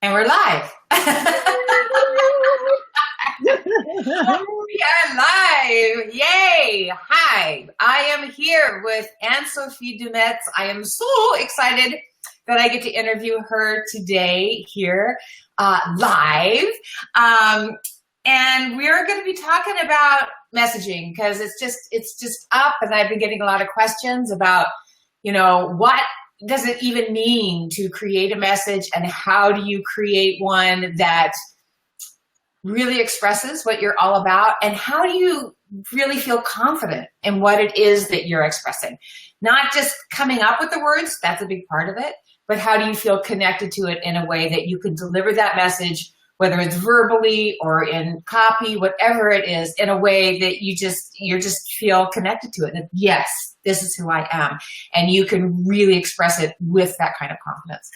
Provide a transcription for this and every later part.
And we're live. We are live. Yay. Hi. I am here with Anne-Sophie Dumetz. I am so excited that I get to interview her today here live. And we're going to be talking about messaging because it's just up, and I've been getting a lot of questions about, what does it even mean to create a message, and how do you create one that really expresses what you're all about, and how do you really feel confident in what it is that you're expressing? Not just coming up with the words, that's a big part of it, but how do you feel connected to it in a way that you can deliver that message, whether it's verbally or in copy, whatever it is, in a way that you just feel connected to it. That, yes, this is who I am. And you can really express it with that kind of confidence.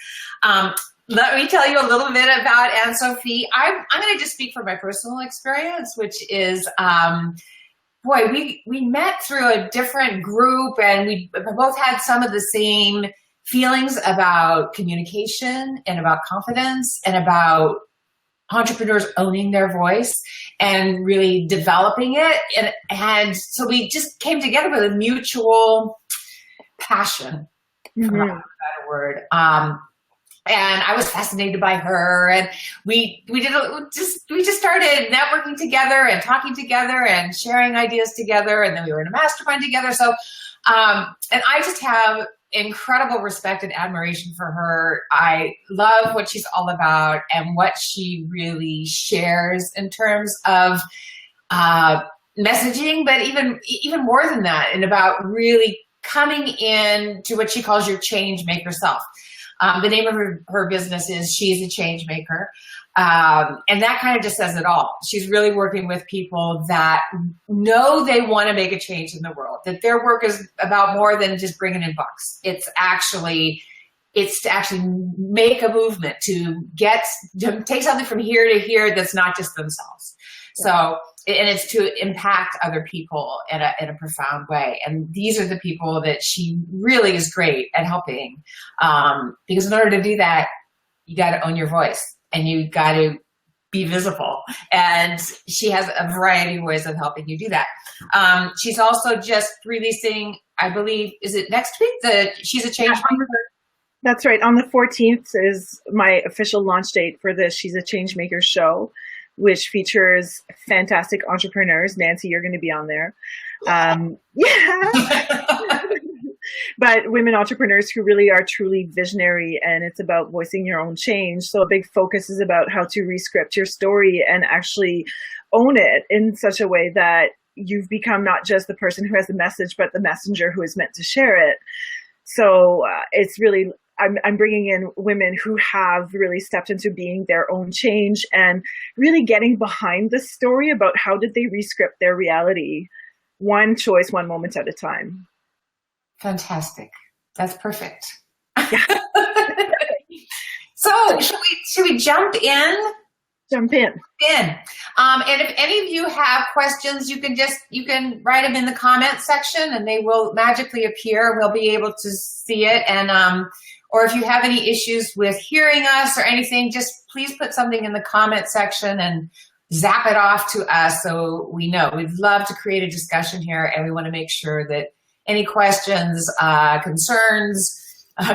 Let me tell you a little bit about Anne-Sophie. I'm going to just speak from my personal experience, which is, we met through a different group, and we both had some of the same feelings about communication and about confidence and about entrepreneurs owning their voice and really developing it. And so we just came together with a mutual passion, for lack of a better word. And I was fascinated by her, and we just started networking together and talking together and sharing ideas together. And then we were in a mastermind together. So, and I just have incredible respect and admiration for her. I love what she's all about and what she really shares in terms of messaging, but even more than that, and about really coming in to what she calls your changemaker self. The name of her business is She's a Changemaker. And that kind of just says it all. She's really working with people that know they want to make a change in the world, that their work is about more than just bringing in bucks. It's to actually make a movement, to take something from here to here that's not just themselves. So, and it's to impact other people in a profound way. And these are the people that she really is great at helping. Because in order to do that, you got to own your voice. And you got to be visible. And she has a variety of ways of helping you do that. She's also just releasing, I believe, is it next week? She's a Changemaker? That's right. On the 14th is my official launch date for the She's a Changemaker show, which features fantastic entrepreneurs. Nancy, you're going to be on there. But women entrepreneurs who really are truly visionary, and it's about voicing your own change. So a big focus is about how to re-script your story and actually own it in such a way that you've become not just the person who has the message, but the messenger who is meant to share it. So it's really, I'm bringing in women who have really stepped into being their own change and really getting behind the story about how did they re-script their reality, one choice, one moment at a time. Fantastic. That's perfect. Yeah. So should we jump in? Jump in. And if any of you have questions, you can write them in the comment section, and they will magically appear. We'll be able to see it. And or if you have any issues with hearing us or anything, just please put something in the comment section and zap it off to us so we know. We'd love to create a discussion here, and we want to make sure that any questions, concerns,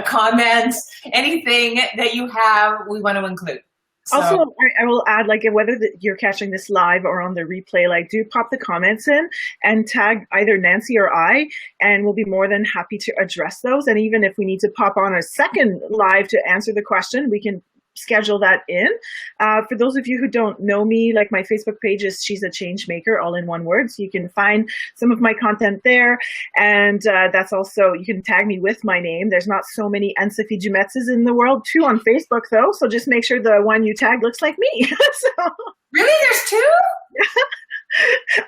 comments, anything that you have, we want to include. So. Also, I will add, whether you're catching this live or on the replay, do pop the comments in and tag either Nancy or I, and we'll be more than happy to address those. And even if we need to pop on a second live to answer the question, we can schedule that in. For those of you who don't know me, my Facebook page is She's a Changemaker, all in one word. So you can find some of my content there. And that's also, you can tag me with my name. There's not so many Anne-Sophie Dumetzes in the world, too, on Facebook, though. So just make sure the one you tag looks like me. So. Really? There's two?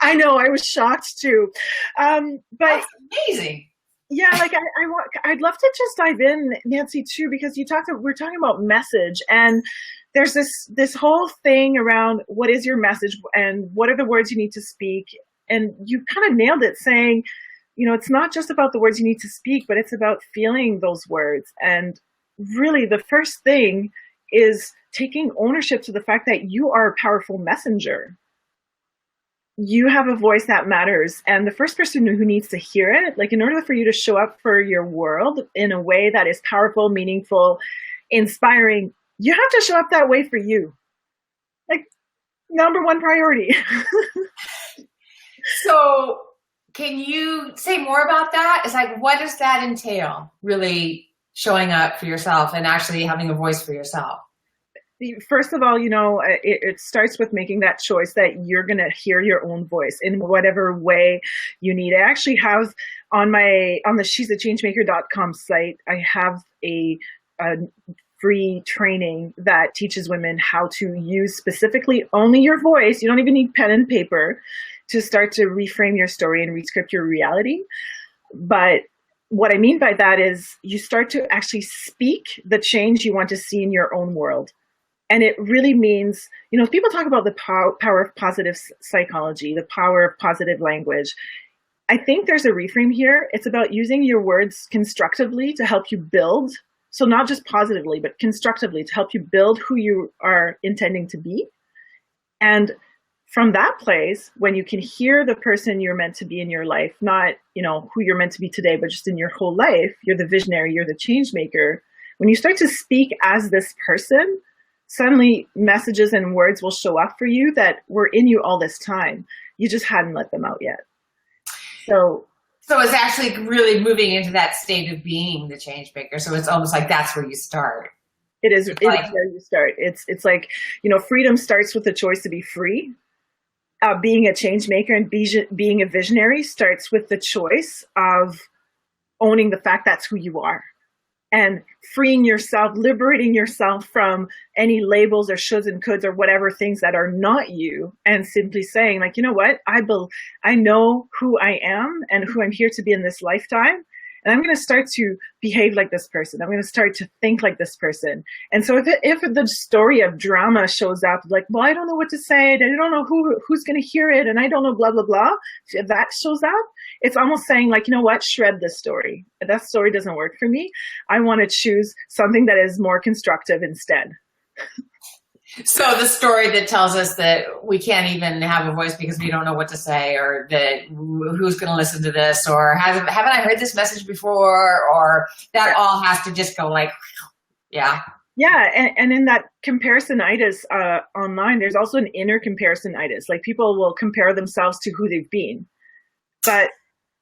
I know. I was shocked, too. But that's amazing. Yeah, I'd love to just dive in, Nancy, too, because we're talking about message, and there's this whole thing around what is your message and what are the words you need to speak. And you kind of nailed it, saying, it's not just about the words you need to speak, but it's about feeling those words. And really the first thing is taking ownership to the fact that you are a powerful messenger. You have a voice that matters. And the first person who needs to hear it, like in order for you to show up for your world in a way that is powerful, meaningful, inspiring, you have to show up that way for you. Like, number one priority. So can you say more about that? It's like, what does that entail, really showing up for yourself and actually having a voice for yourself? First of all, it starts with making that choice that you're going to hear your own voice in whatever way you need. I actually have on the she's a changemaker.com site, I have a free training that teaches women how to use specifically only your voice. You don't even need pen and paper to start to reframe your story and rescript your reality. But what I mean by that is you start to actually speak the change you want to see in your own world. And it really means, people talk about the power of positive psychology, the power of positive language. I think there's a reframe here. It's about using your words constructively to help you build. So not just positively, but constructively to help you build who you are intending to be. And from that place, when you can hear the person you're meant to be in your life, not, who you're meant to be today, but just in your whole life, you're the visionary, you're the change maker. When you start to speak as this person, suddenly messages and words will show up for you that were in you all this time. You just hadn't let them out yet. So it's actually really moving into that state of being the change maker. So it's almost like that's where you start. It is where you start. It's like, freedom starts with the choice to be free. Being a change maker and being a visionary starts with the choice of owning the fact that's who you are. And freeing yourself, liberating yourself from any labels or shoulds and coulds or whatever things that are not you, and simply saying, like, you know what, I know who I am and who I'm here to be in this lifetime. And I'm going to start to behave like this person. I'm going to start to think like this person. And so if the story of drama shows up, like, well, I don't know what to say, and I don't know who's going to hear it, and I don't know, blah, blah, blah. If that shows up, it's almost saying, like, you know what, shred this story. That story doesn't work for me. I want to choose something that is more constructive instead. So the story that tells us that we can't even have a voice because we don't know what to say, or that who's going to listen to this, or haven't I heard this message before, or that all has to just go like, yeah. Yeah, and in that comparisonitis online, there's also an inner comparisonitis. Like, people will compare themselves to who they've been. But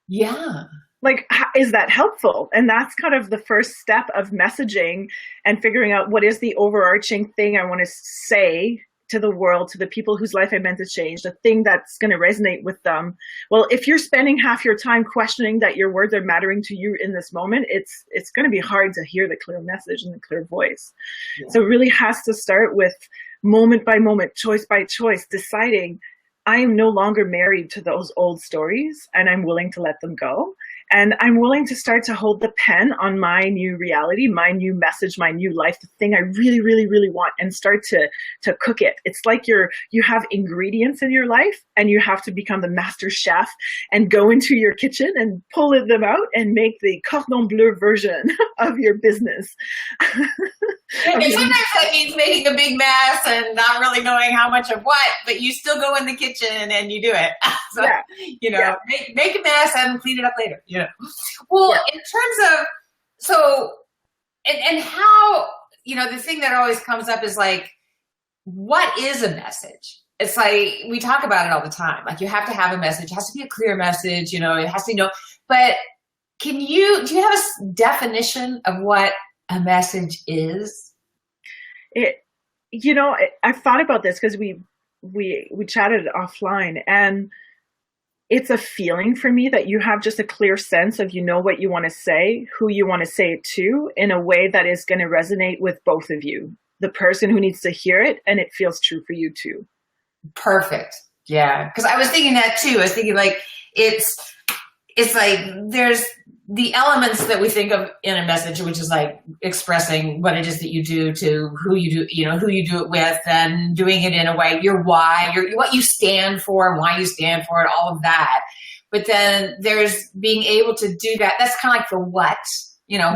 yeah. Like, is that helpful? And that's kind of the first step of messaging and figuring out what is the overarching thing I want to say to the world, to the people whose life I'm meant to change, the thing that's going to resonate with them. Well, if you're spending half your time questioning that your words are mattering to you in this moment, it's going to be hard to hear the clear message and the clear voice. Yeah. So it really has to start with moment by moment, choice by choice, deciding I am no longer married to those old stories and I'm willing to let them go. And I'm willing to start to hold the pen on my new reality, my new message, my new life, the thing I really, really, really want, and start to cook it. It's like you have ingredients in your life and you have to become the master chef and go into your kitchen and pull them out and make the cordon bleu version of your business. And sometimes that means making a big mess and not really knowing how much of what, but you still go in the kitchen and you do it. So, yeah. Make a mess and clean it up later. Well, in terms of, so, and how, the thing that always comes up is like, what is a message? It's like, we talk about it all the time. Like, you have to have a message. It has to be a clear message, it has to be, but do you have a definition of what a message is? I've thought about this because we chatted offline, and it's a feeling for me that you have just a clear sense of, what you want to say, who you want to say it to, in a way that is going to resonate with both of you, the person who needs to hear it, and it feels true for you too. Perfect. Yeah. Because I was thinking that too. I was thinking like, it's like there's the elements that we think of in a message, which is like expressing what it is that you do to who you do, who you do it with, and doing it in a way, your why, what you stand for and why you stand for it, all of that. But then there's being able to do that. That's kind of like the what,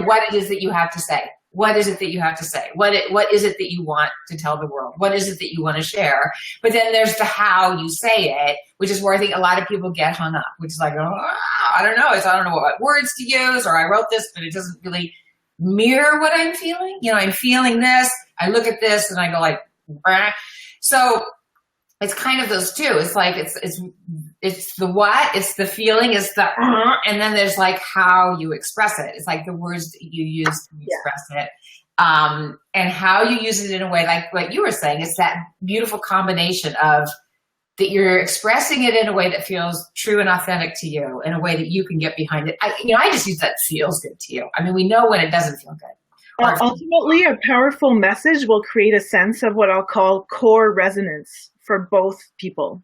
what it is that you have to say. what is it that you have to say? What is it that you want to tell the world? What is it that you want to share? But then there's the how you say it, which is where I think a lot of people get hung up, which is like, oh, I don't know. I don't know what words to use, or I wrote this, but it doesn't really mirror what I'm feeling. You know, I'm feeling this. I look at this and I go like, bah. So it's kind of those two. It's like, it's the what, it's the feeling, it's the, and then there's like how you express it. It's like the words that you use to express it. And how you use it in a way, like what you were saying, it's that beautiful combination of that you're expressing it in a way that feels true and authentic to you, in a way that you can get behind it. I just use that feels good to you. I mean, we know when it doesn't feel good. Ultimately, a powerful message will create a sense of what I'll call core resonance for both people.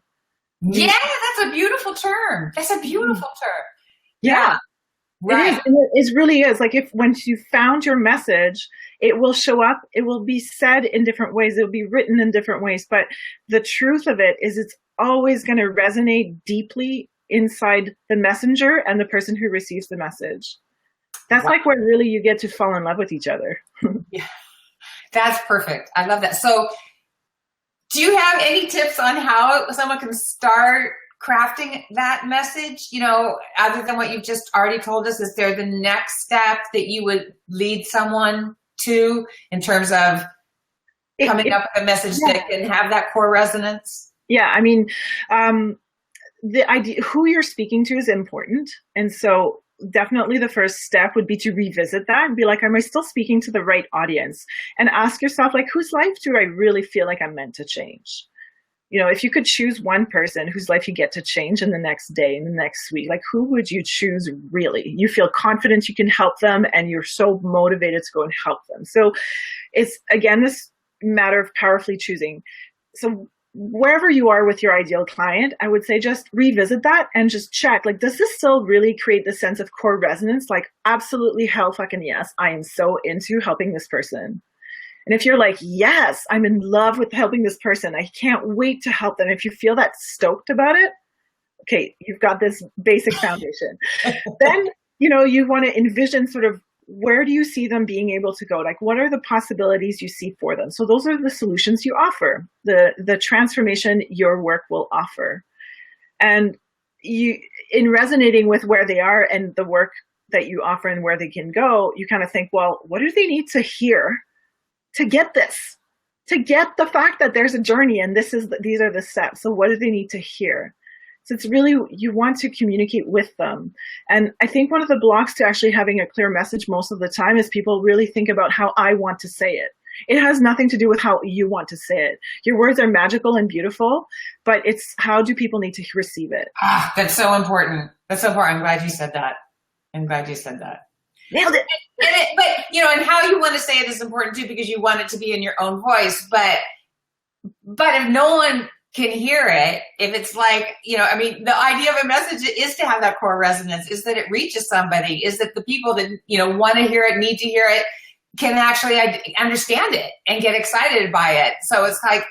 Yeah, that's a beautiful term. That's a beautiful term. Yeah. Right. It really is. Like, if once you found your message, it will show up. It will be said in different ways. It will be written in different ways. But the truth of it is, it's always going to resonate deeply inside the messenger and the person who receives the message. That's like where really you get to fall in love with each other. Yeah, that's perfect. I love that. So, do you have any tips on how someone can start crafting that message, other than what you've just already told us? Is there the next step that you would lead someone to in terms of coming up with a message that can have that core resonance? Yeah, I mean, the idea, who you're speaking to is important. And so definitely the first step would be to revisit that and be like, am I still speaking to the right audience? And ask yourself, like, whose life do I really feel like I'm meant to change? If you could choose one person whose life you get to change in the next day, in the next week, like, who would you choose really? You feel confident you can help them and you're so motivated to go and help them. So it's, again, this matter of powerfully choosing. So wherever you are with your ideal client, I would say just revisit that and just check, like, does this still really create the sense of core resonance? Like, absolutely, hell fucking yes, I am so into helping this person. And if you're like, yes, I'm in love with helping this person, I can't wait to help them. If you feel that stoked about it, okay, you've got this basic foundation. Then, you want to envision sort of, where do you see them being able to go? Like, what are the possibilities you see for them? So those are the solutions you offer, the transformation your work will offer. And in resonating with where they are and the work that you offer and where they can go, you kind of think, well, what do they need to hear to get this, to get the fact that there's a journey and these are the steps? So what do they need to hear? So it's really, you want to communicate with them. And I think one of the blocks to actually having a clear message most of the time is people really think about how I want to say it. It has nothing to do with how you want to say it. Your words are magical and beautiful, but it's how do people need to receive it? That's so important. That's so important. I'm glad you said that. Nailed it. And how you want to say it is important too, because you want it to be in your own voice. But if no one can hear it, if it's like, the idea of a message is to have that core resonance, is that it reaches somebody, is that the people that, want to hear it, need to hear it, can actually understand it and get excited by it. So it's like,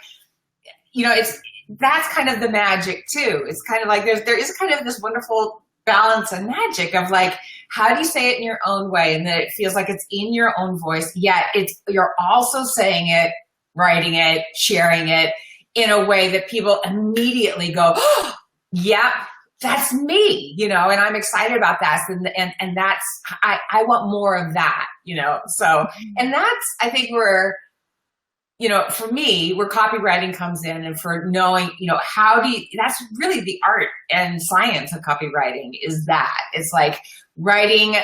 that's kind of the magic too. It's kind of like there is kind of this wonderful balance and magic of like, how do you say it in your own way, and that it feels like it's in your own voice, yet you're also saying it, writing it, sharing it in a way that people immediately go, oh, yep, that's me, and I'm excited about that. And that's, I want more of that, so, and that's, I think where, for me, where copywriting comes in, and for knowing, that's really the art and science of copywriting, is that it's like writing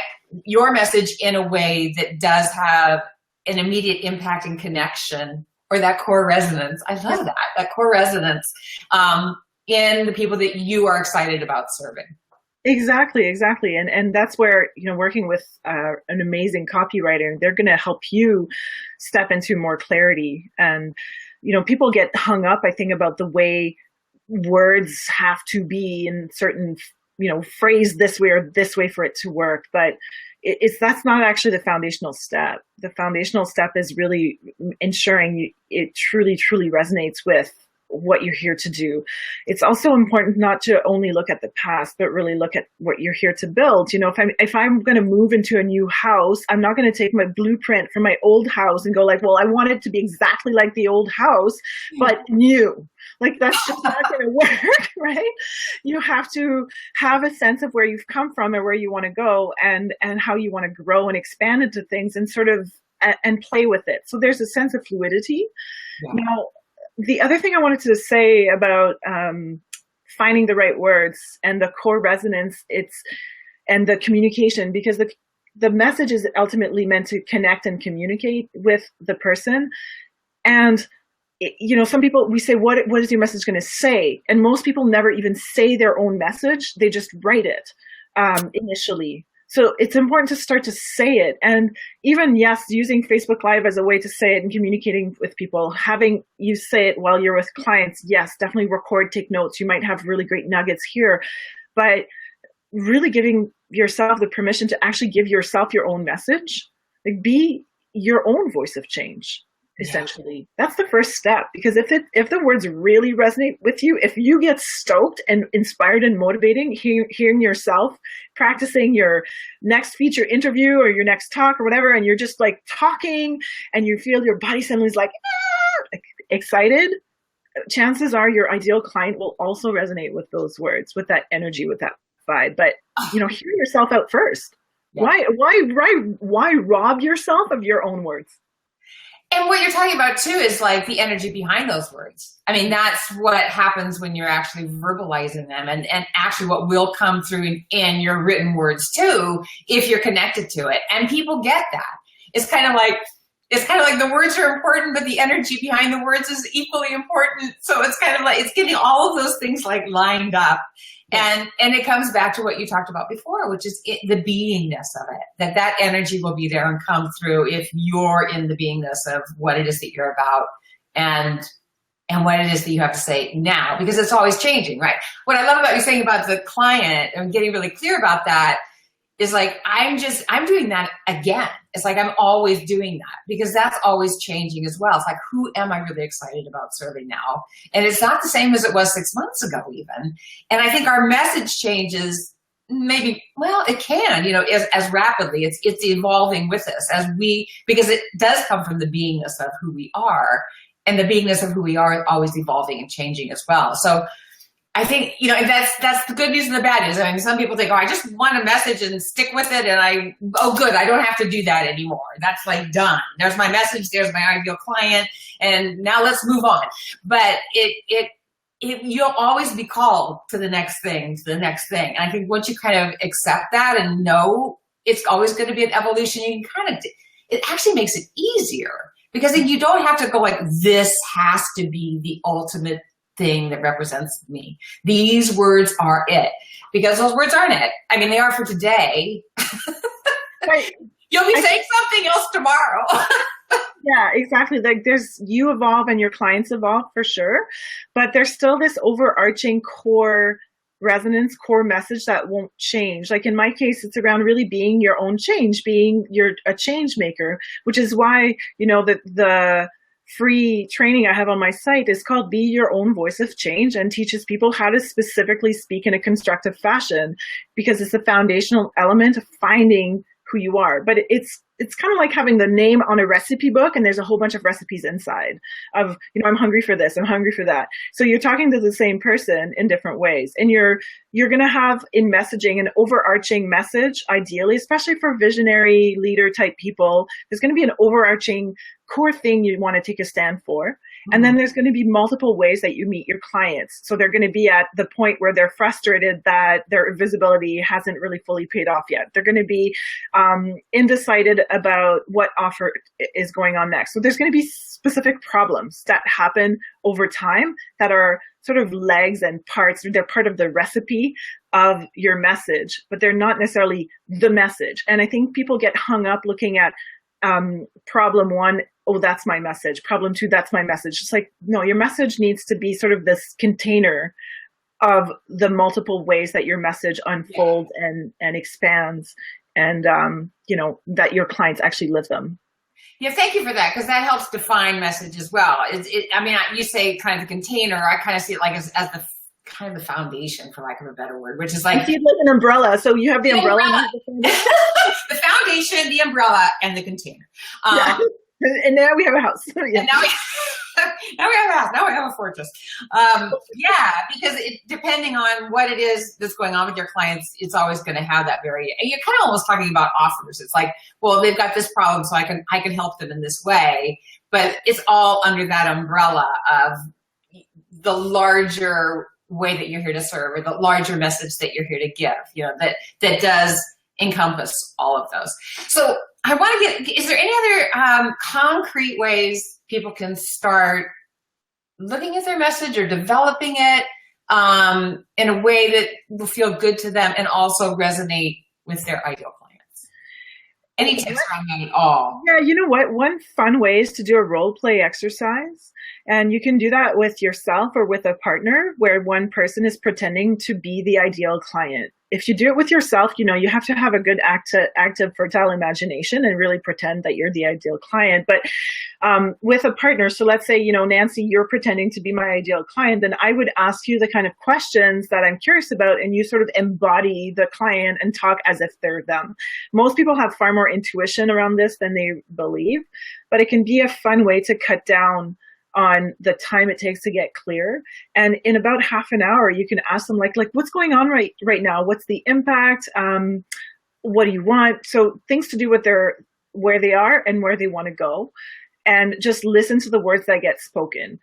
your message in a way that does have an immediate impact and connection, or that core resonance. I love that core resonance in the people that you are excited about serving. Exactly. And that's where, working with an amazing copywriter, they're going to help you step into more clarity. And, people get hung up, I think, about the way words have to be in certain, phrase this way or this way for it to work. But that's not actually the foundational step. The foundational step is really ensuring it truly, truly resonates with what you're here to do. It's also important not to only look at the past, but really look at what you're here to build. You know, if I'm going to move into a new house, I'm not going to take my blueprint from my old house and go like, well, I want it to be exactly like the old house, but new. Like, that's just not going to work, right? You have to have a sense of where you've come from and where you want to go, and how you want to grow and expand into things, and sort of and play with it. So there's a sense of fluidity. Yeah. Now, the other thing I wanted to say about finding the right words and the core resonance, and the communication, because the message is ultimately meant to connect and communicate with the person. And you know, some people, we say, what is your message going to say? And most people never even say their own message. They just write it initially. So it's important to start to say it. And even, yes, using Facebook Live as a way to say it and communicating with people, having you say it while you're with clients, yes, definitely record, take notes. You might have really great nuggets here, but really giving yourself the permission to actually give yourself your own message, like be your own voice of change. Essentially, that's the first step, because if the words really resonate with you, if you get stoked and inspired and motivating, hearing yourself practicing your next feature interview or your next talk or whatever, and you're just like talking and you feel your body suddenly is like, excited, chances are your ideal client will also resonate with those words, with that energy, with that vibe. But you know, hear yourself out first. Yeah. Why rob yourself of your own words? And what you're talking about too is like the energy behind those words. I mean, that's what happens when you're actually verbalizing them, and actually what will come through in your written words too, if you're connected to it. And people get that. It's kind of like the words are important, but the energy behind the words is equally important. So it's kind of like, it's getting all of those things like lined up. And it comes back to what you talked about before, which is the beingness of it, that energy will be there and come through if you're in the beingness of what it is that you're about, and what it is that you have to say now, because it's always changing, right? What I love about you saying about the client and getting really clear about that is like, I'm doing that again. It's like, I'm always doing that, because that's always changing as well. It's like, who am I really excited about serving now? And it's not the same as it was 6 months ago even. And I think our message changes maybe, well, it can, you know, as rapidly. It's evolving with us because it does come from the beingness of who we are, and the beingness of who we are always evolving and changing as well. So I think, you know, that's the good news and the bad news. I mean, some people think, oh, I just want a message and stick with it, and good, I don't have to do that anymore. That's like done. There's my message, there's my ideal client, and now let's move on. But you'll always be called to the next thing, And I think once you kind of accept that and know it's always going to be an evolution, you can it actually makes it easier, because then you don't have to go like, this has to be the ultimate thing that represents me. These words are it, because those words aren't it. I mean, they are for today. Right. You'll be saying something else tomorrow. Yeah, exactly. Like, you evolve and your clients evolve for sure, but there's still this overarching core resonance, core message that won't change. Like in my case, it's around really being your own change, being a change maker, which is why, you know, the free training I have on my site is called Be Your Own Voice of Change, and teaches people how to specifically speak in a constructive fashion, because it's a foundational element of finding who you are. But it's kind of like having the name on a recipe book, and there's a whole bunch of recipes inside of, you know, I'm hungry for this, I'm hungry for that. So you're talking to the same person in different ways, and you're going to have in messaging an overarching message, ideally, especially for visionary leader type people. There's going to be an overarching core thing you want to take a stand for. And then there's going to be multiple ways that you meet your clients. So they're going to be at the point where they're frustrated that their visibility hasn't really fully paid off yet. They're going to be undecided about what offer is going on next. So there's going to be specific problems that happen over time that are sort of legs and parts. They're part of the recipe of your message, but they're not necessarily the message. And I think people get hung up looking at problem one, oh, that's my message. Problem two, that's my message. It's like, no, your message needs to be sort of this container of the multiple ways that your message unfolds and expands, and, you know, that your clients actually live them. Yeah, thank you for that, because that helps define message as well. I mean, you say kind of the container. I kind of see it like as the kind of the foundation, for lack of a better word, which is I like see it like an umbrella. So you have the umbrella. the foundation, the umbrella, and the container. Yeah. And now we have a house. Yeah. And now we have a house. Now we have a fortress. Yeah, because depending on what it is that's going on with your clients, it's always going to have that very. And you're kind of almost talking about offers. It's like, well, they've got this problem, so I can help them in this way. But it's all under that umbrella of the larger way that you're here to serve, or the larger message that you're here to give. You know, that does encompass all of those. So I want to is there any other concrete ways people can start looking at their message or developing it in a way that will feel good to them and also resonate with their ideal clients? Any tips around that at all? Yeah, you know what? One fun way is to do a role play exercise. And you can do that with yourself or with a partner, where one person is pretending to be the ideal client. If you do it with yourself, you know, you have to have a good active, fertile imagination and really pretend that you're the ideal client. But with a partner, so let's say, you know, Nancy, you're pretending to be my ideal client, then I would ask you the kind of questions that I'm curious about, and you sort of embody the client and talk as if they're them. Most people have far more intuition around this than they believe, but it can be a fun way to cut down on the time it takes to get clear. And in about half an hour, you can ask them like what's going on right now? What's the impact? What do you want? So things to do with where they are and where they want to go, and just listen to the words that get spoken.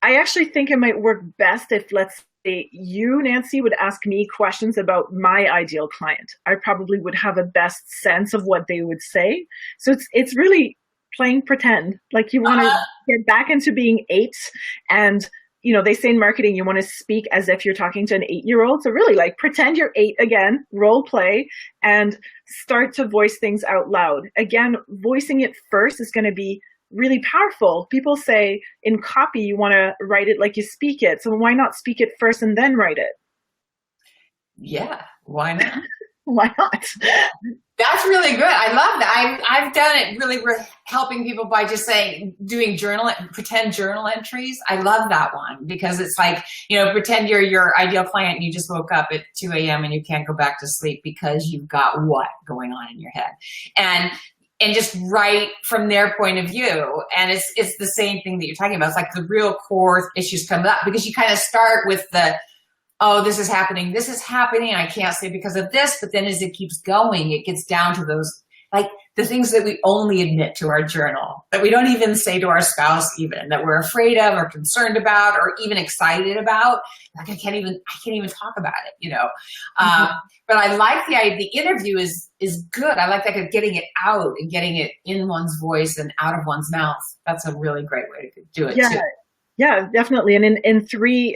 I actually think it might work best if, let's say, you, Nancy, would ask me questions about my ideal client. I probably would have a best sense of what they would say. So it's really playing pretend. Like, you want to get back into being 8, and you know, they say in marketing, you want to speak as if you're talking to an 8-year-old. So really, like, pretend you're 8 again, role play, and start to voice things out loud. Again, voicing it first is going to be really powerful. People say in copy, you want to write it like you speak it. So why not speak it first and then write it? Yeah, why not? Why not? That's really good. I love that. I've done it really with helping people by just doing pretend journal entries. I love that one, because it's like, you know, pretend you're your ideal client and you just woke up at 2 a.m. and you can't go back to sleep because you've got what going on in your head. And just write from their point of view. And it's the same thing that you're talking about. It's like the real core issues come up, because you kind of start with oh, this is happening, I can't say because of this. But then as it keeps going, it gets down to those, like, the things that we only admit to our journal, that we don't even say to our spouse, even, that we're afraid of or concerned about or even excited about. Like, I can't even talk about it, you know. But I like the idea. The interview is good. I like that, of getting it out and getting it in one's voice and out of one's mouth. That's a really great way to do it too. Yeah, definitely. And in 30,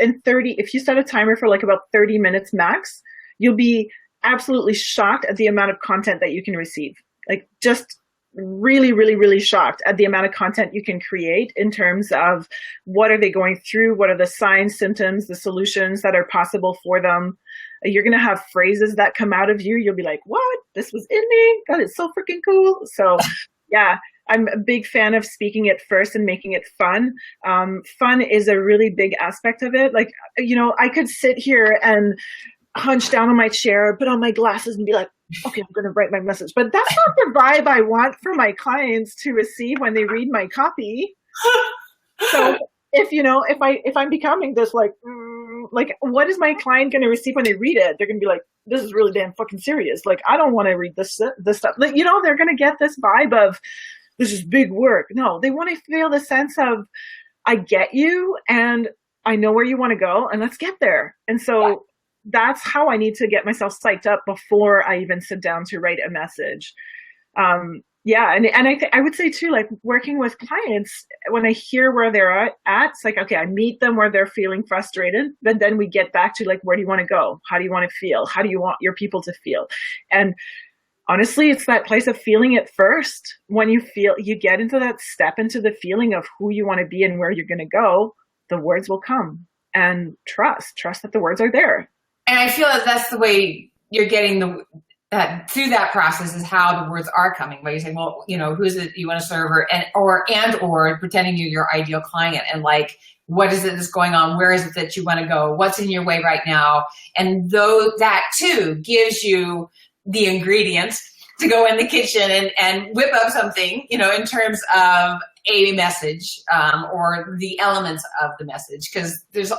if you set a timer for like about 30 minutes max, you'll be absolutely shocked at the amount of content that you can receive. Like, just really, really, really shocked at the amount of content you can create in terms of what are they going through, what are the signs, symptoms, the solutions that are possible for them. You're going to have phrases that come out of you. You'll be like, what? This was in me? That is so freaking cool. So yeah, I'm a big fan of speaking it first and making it fun. Fun is a really big aspect of it. Like, you know, I could sit here and hunch down on my chair, put on my glasses and be like, okay, I'm going to write my message. But that's not the vibe I want for my clients to receive when they read my copy. So if I'm becoming this like, what is my client going to receive when they read it? They're going to be like, this is really damn fucking serious. Like, I don't want to read this stuff. Like, you know, they're going to get this vibe of, this is big work. No, they want to feel the sense of, I get you and I know where you want to go and let's get there. And so that's how I need to get myself psyched up before I even sit down to write a message. And I would say too, like, working with clients, when I hear where they're at, it's like, okay, I meet them where they're feeling frustrated, but then we get back to like, where do you want to go? How do you want to feel? How do you want your people to feel? And honestly, it's that place of feeling it first. When you get into that step into the feeling of who you want to be and where you're going to go, the words will come. And trust that the words are there. And I feel that that's the way you're getting that through that process is how the words are coming. But you say, well, who's it you want to serve, or pretending you're your ideal client, and like, what is it that's going on? Where is it that you want to go? What's in your way right now? And though that too gives you the ingredients to go in the kitchen and whip up something, in terms of a message, or the elements of the message. Because there's,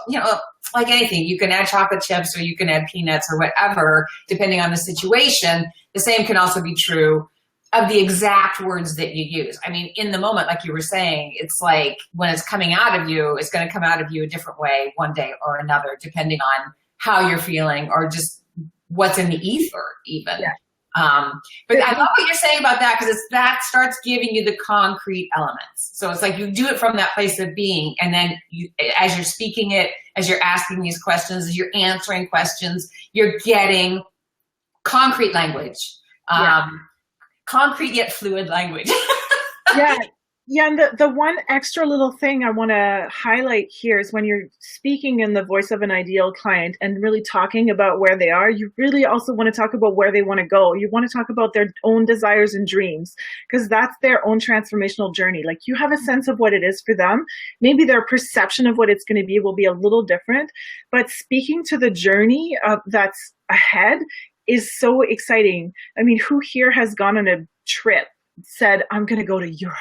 like anything, you can add chocolate chips or you can add peanuts or whatever, depending on the situation. The same can also be true of the exact words that you use. I mean, in the moment, like you were saying, it's like when it's coming out of you, it's going to come out of you a different way one day or another, depending on how you're feeling or just what's in the ether even. Yeah. But I love what you're saying about that, because that starts giving you the concrete elements. So it's like you do it from that place of being, and then as you're speaking it, as you're asking these questions, as you're answering questions, you're getting concrete language. Concrete yet fluid language. Yeah, and the one extra little thing I want to highlight here is when you're speaking in the voice of an ideal client and really talking about where they are, you really also want to talk about where they want to go. You want to talk about their own desires and dreams, because that's their own transformational journey. Like, you have a sense of what it is for them. Maybe their perception of what it's going to be will be a little different, but speaking to the journey that's ahead is so exciting. I mean, who here has gone on a trip, said, I'm going to go to Europe?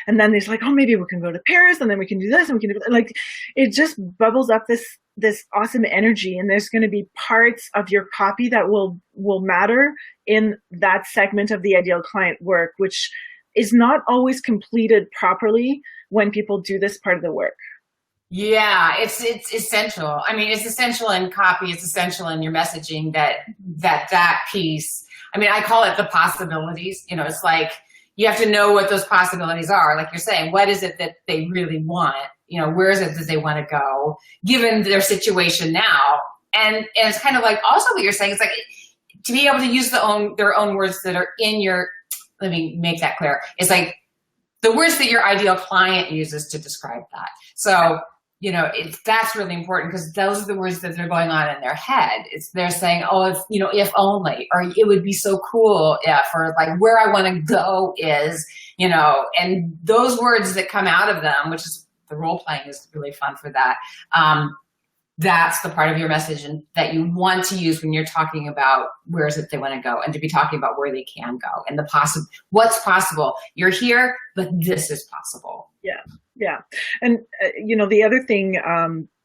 And then there's like, oh, maybe we can go to Paris, and then we can do this, and we can do, like, it just bubbles up this awesome energy. And there's going to be parts of your copy that will matter in that segment of the ideal client work, which is not always completed properly when people do this part of the work. Yeah, it's essential. I mean, it's essential in copy. It's essential in your messaging, that piece. I mean, I call it the possibilities. It's like, you have to know what those possibilities are. Like you're saying, what is it that they really want? Where is it that they want to go, given their situation now? And it's kind of like also what you're saying. It's like to be able to use their own words that are in your. Let me make that clear. It's like the words that your ideal client uses to describe that. So that's really important, because those are the words that they're going on in their head. They're saying, oh, if only, or it would be so cool if, or like where I want to go is, and those words that come out of them, which is the role playing is really fun for that. That's the part of your message and that you want to use when you're talking about where is it they want to go, and to be talking about where they can go and what's possible. You're here, but this is possible. Yeah. And, the other thing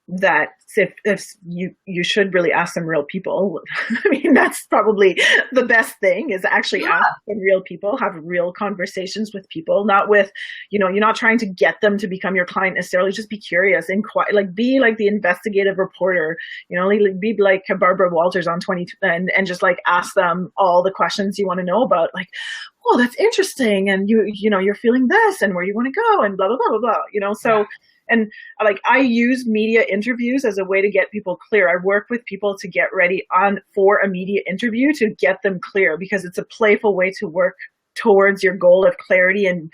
that if you should really ask some real people, I mean, that's probably the best thing, is actually ask some real people, have real conversations with people, not with, you're not trying to get them to become your client necessarily. Just be curious, inquire, like be like the investigative reporter, be like Barbara Walters on 20 and just like ask them all the questions you want to know about, like, oh, that's interesting. And you're feeling this, and where you want to go, and blah, blah, blah, blah, blah, so. And like, I use media interviews as a way to get people clear. I work with people to get ready for a media interview to get them clear, because it's a playful way to work towards your goal of clarity and,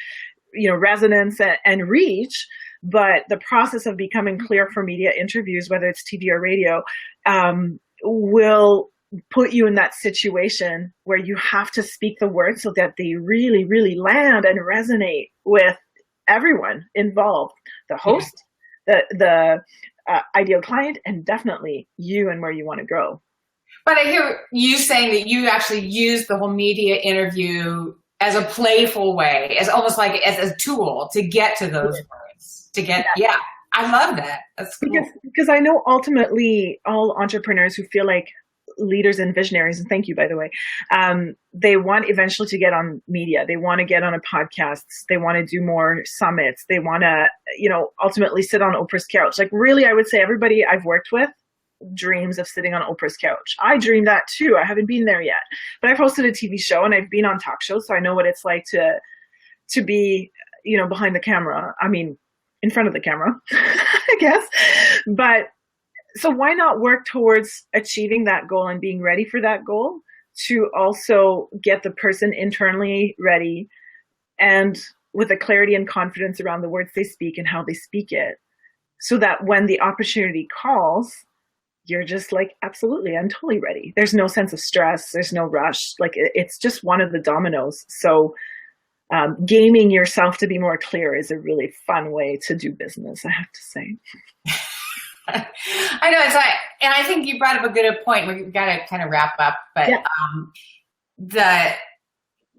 resonance and reach. But the process of becoming clear for media interviews, whether it's TV or radio, will put you in that situation where you have to speak the words so that they really, really land and resonate with everyone involved, the host, the ideal client, and definitely you and where you want to go. But I hear you saying that you actually use the whole media interview as a playful way, as almost like as a tool to get to those words, I love that. That's cool. Because I know ultimately all entrepreneurs who feel like leaders and visionaries, and thank you, by the way, they want eventually to get on media. They want to get on a podcast. They want to do more summits. They want to, ultimately sit on Oprah's couch. Like, really, I would say everybody I've worked with dreams of sitting on Oprah's couch. I dream that too. I haven't been there yet, but I've hosted a TV show and I've been on talk shows, so I know what it's like to be, behind the camera. I mean, in front of the camera, I guess, but. So why not work towards achieving that goal and being ready for that goal, to also get the person internally ready and with a clarity and confidence around the words they speak and how they speak it, so that when the opportunity calls, you're just like, absolutely, I'm totally ready. There's no sense of stress. There's no rush. Like it's just one of the dominoes. So gaming yourself to be more clear is a really fun way to do business, I have to say. I know it's like, and I think you brought up a good point. We've got to kind of wrap up, but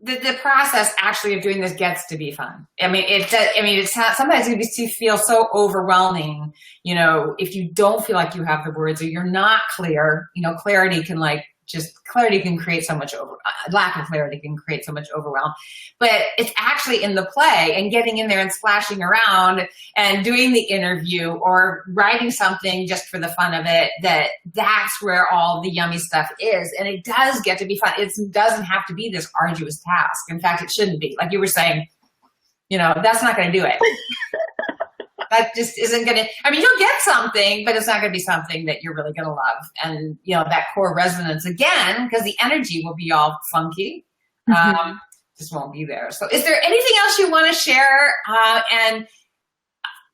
the process actually of doing this gets to be fun. I mean, it's not, sometimes it can feel so overwhelming, you know, if you don't feel like you have the words or you're not clear, you know, clarity can create so much lack of clarity can create so much overwhelm. But it's actually in the play and getting in there and splashing around and doing the interview or writing something just for the fun of it, that's where all the yummy stuff is. And it does get to be fun. It doesn't have to be this arduous task. In fact, it shouldn't be. Like you were saying, you know, that's not going to do it. That just isn't going to, I mean, you'll get something, but it's not going to be something that you're really going to love. And, you know, that core resonance again, because the energy will be all funky, just won't be there. So is there anything else you want to share? And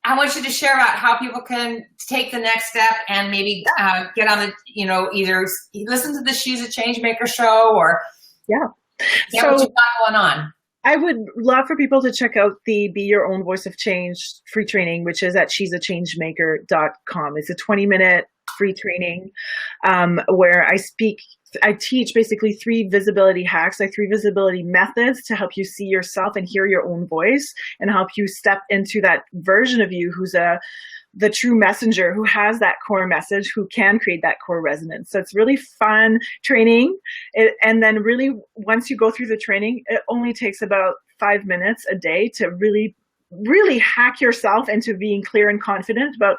I want you to share about how people can take the next step and maybe get on the, you know, either listen to the She's a Changemaker show or get what you've got going on. I would love for people to check out the Be Your Own Voice of Change free training, which is at she'sachangemaker.com. It's a 20-minute free training where I teach basically 3 visibility hacks, like 3 visibility methods to help you see yourself and hear your own voice and help you step into that version of you who's the true messenger, who has that core message, who can create that core resonance. So it's really fun training. And then really, once you go through the training, it only takes about 5 minutes a day to really, really hack yourself into being clear and confident about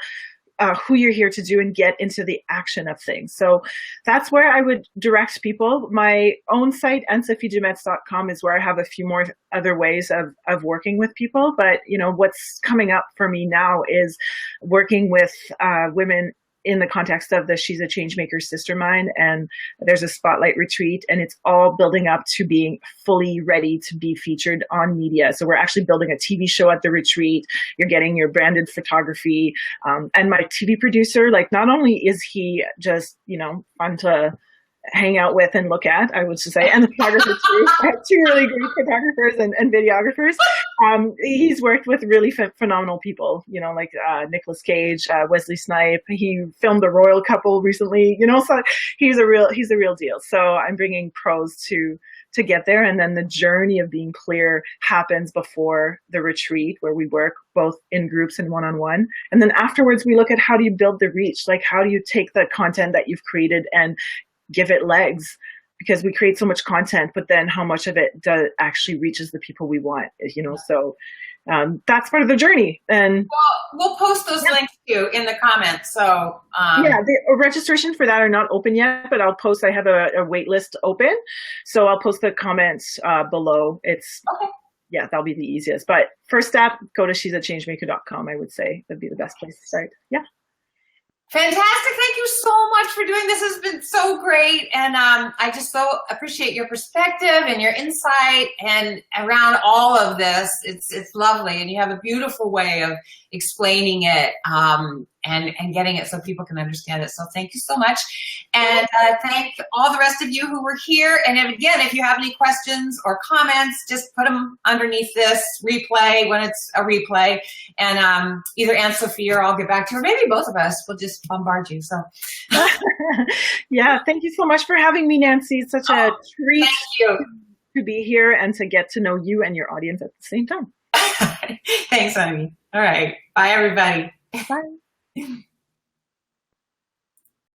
who you're here to do and get into the action of things. So that's where I would direct people. My own site, Anne-Sophie is where I have a few more other ways of working with people. But, you know, what's coming up for me now is working with women in the context of the She's a Changemaker Sistermind, and there's a spotlight retreat, and it's all building up to being fully ready to be featured on media. So we're actually building a TV show at the retreat. You're getting your branded photography, and my TV producer, like, not only is he just, you know, fun to hang out with and look at, I would just say, and the photographer too. I have 2 really great photographers and videographers. He's worked with really phenomenal people, you know, like Nicolas Cage, Wesley Snipes. He filmed the royal couple recently, you know, so he's a real deal. So I'm bringing pros to get there. And then the journey of being clear happens before the retreat, where we work both in groups and one-on-one. And then afterwards, we look at how do you build the reach? Like, how do you take the content that you've created and give it legs, because we create so much content, but then how much of it actually reaches the people we want, you know? So that's part of the journey. And we'll post those links too in the comments. So the registration for that are not open yet, but I'll post. I have a wait list open, so I'll post the comments below. That'll be the easiest. But first step, go to she'sachangemaker.com. I would say that'd be the best place to start. Yeah. Fantastic. Thank you so much for doing this. Has been so great. And I just so appreciate your perspective and your insight and around all of this. It's lovely. And you have a beautiful way of explaining it and getting it so people can understand it. So thank you so much. And thank all the rest of you who were here. And again, if you have any questions or comments, just put them underneath this replay when it's a replay. And either Anne-Sophie or I'll get back to her. Maybe both of us will just bombard you. So yeah, thank you so much for having me, Nancy. It's such a treat to be here and to get to know you and your audience at the same time. Thanks, honey. All right. Bye, everybody. Bye.